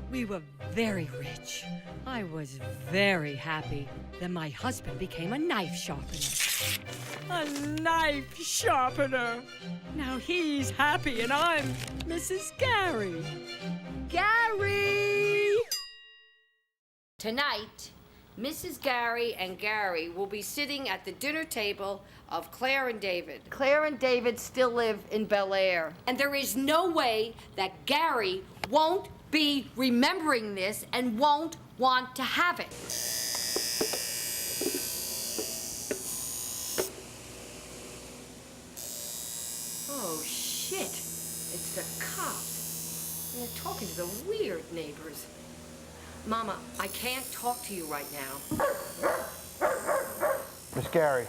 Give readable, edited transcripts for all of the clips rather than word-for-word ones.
We were very rich. I was very happy. Then my husband became a knife sharpener. A knife sharpener! Now he's happy and I'm Mrs. Gary. Gary! Tonight, Mrs. Gary and Gary will be sitting at the dinner table of Claire and David. Claire and David still live in Bel Air. And there is no way that Gary won't be remembering this and won't want to have it. Oh, shit. It's the cops. And they're talking to the weird neighbors. Mama, I can't talk to you right now. Miss Gary.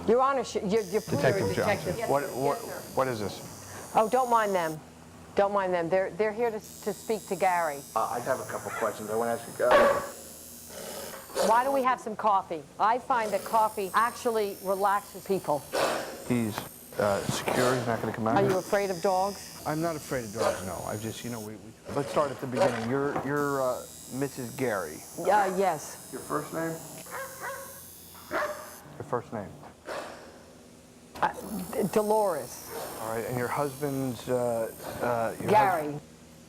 Your Honor, you're Detective Johnson. Yes, What is this? Oh, don't mind them. Don't mind them. They're here to speak to Gary. I have a couple questions. I want to ask you. Why don't we have some coffee? I find that coffee actually relaxes people. He's secure. He's not going to come out. Are you afraid of dogs? I'm not afraid of dogs. No. I just, let's start at the beginning. You're Mrs. Gary. Yes. Your first name? Your first name. Dolores. All right. And your husband's. Gary.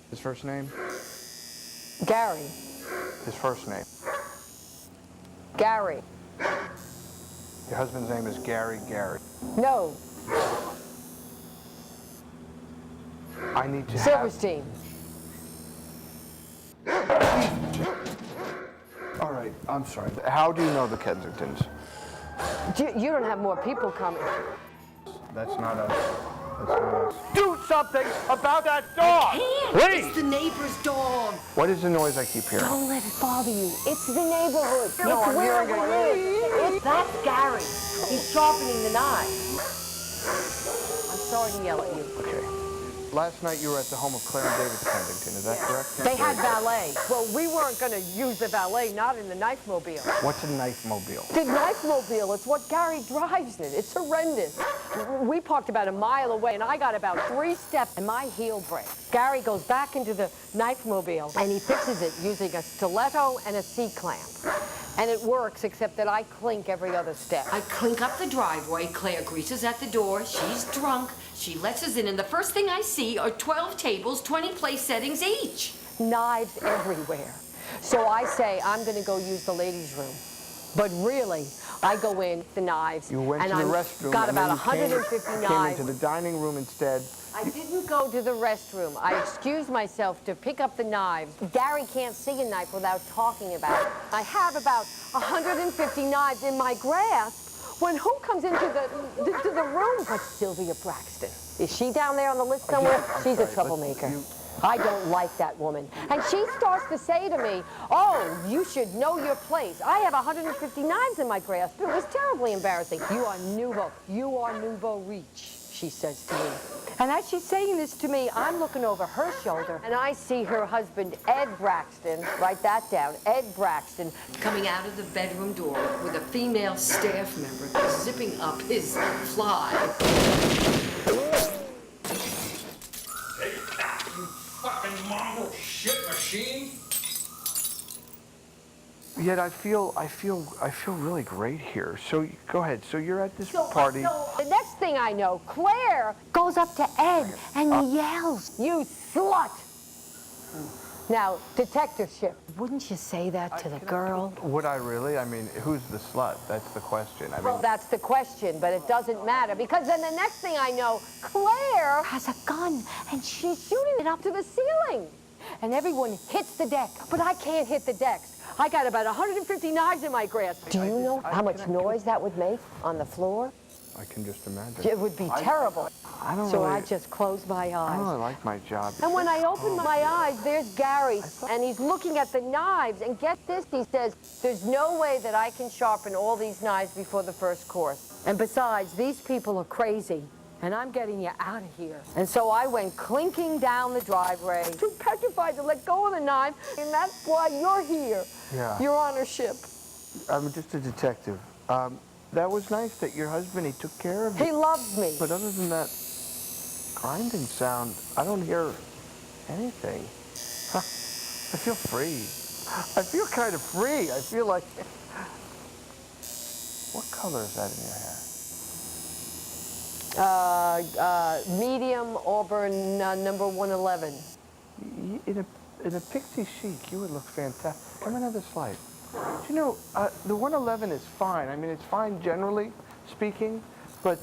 His first name? Gary. His first name. Gary. Your husband's name is Gary. No. I need to Silverstein. All right. I'm sorry. How do you know the Kensingtons? You don't have more people coming. That's not us. Do something about that dog! Please! It's the neighbor's dog. What is the noise I keep hearing? Don't let it bother you. It's the neighborhood. No, it's I'm where hearing we live. That's Gary. He's sharpening the knife. I'm sorry to yell at you. Okay. Last night you were at the home of Claire and David Kensington, is that correct? They had valet. Well, we weren't going to use the valet, not in the knife mobile. What's a knife mobile? The knife mobile, it's what Gary drives in. It's horrendous. We parked about a mile away, and I got about 3 steps, and my heel breaks. Gary goes back into the knife mobile, and he fixes it using a stiletto and a C-clamp. And it works, except that I clink every other step. I clink up the driveway. Claire greases at the door. She's drunk. She lets us in, and the first thing I see are 12 tables, 20 place settings each. Knives everywhere. So I say, I'm going to go use the ladies' room. But really, I go in, the knives, You went and to the I've restroom, got and about then you 150 came knives. into the dining room instead. I didn't go to the restroom. I excused myself to pick up the knives. Gary can't see a knife without talking about it. I have about 150 knives in my grasp when who comes into the room but Sylvia Braxton? Is she down there on the list somewhere? She's a troublemaker. I don't like that woman. And she starts to say to me, oh, you should know your place. I have 150 knives in my grasp. It was terribly embarrassing. You are nouveau riche, she says to me. And as she's saying this to me, I'm looking over her shoulder, and I see her husband, Ed Braxton, write that down, Ed Braxton, Coming out of the bedroom door with a female staff member zipping up his fly. Take that, you fucking mongrel shit machine! Yet I feel really great here. So go ahead. So you're at this party. So the next thing I know, Claire goes up to Ed and yells, "You slut!" Now, detectiveship. Wouldn't you say that to the girl? Would I really? I mean, who's the slut? That's the question. Well, that's the question, but it doesn't matter, because then the next thing I know, Claire has a gun, and she's shooting it up to the ceiling. And everyone hits the deck, but I can't hit the decks. I got about 150 knives in my grasp. Do you know how much noise that would make on the floor? I can just imagine. It would be terrible. I don't So really, I just close my eyes. I don't really like my job. And when I open my eyes, there's Gary, and he's looking at the knives, and get this, he says, there's no way that I can sharpen all these knives before the first course. And besides, these people are crazy, and I'm getting you out of here. And so I went clinking down the driveway, too petrified to let go of the knife, and that's why you're here, Your Honorship. I'm just a detective. That was nice that your husband, he took care of you. He loves me. But other than that grinding sound, I don't hear anything. I feel free. I feel kind of free. I feel like... What color is that in your hair? Medium auburn, number 111. In a pixie chic, you would look fantastic. Come another slide. You know, the 111 is fine. I mean, it's fine generally speaking, but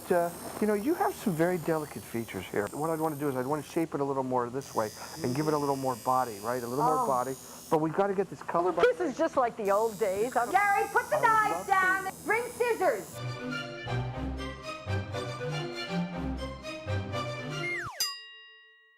you know, you have some very delicate features here. What I'd want to do is I'd want to shape it a little more this way and give it a little more body, right? A little more body. But we've got to get this color. This is just like the old days. Gary, put the knives down. Bring scissors.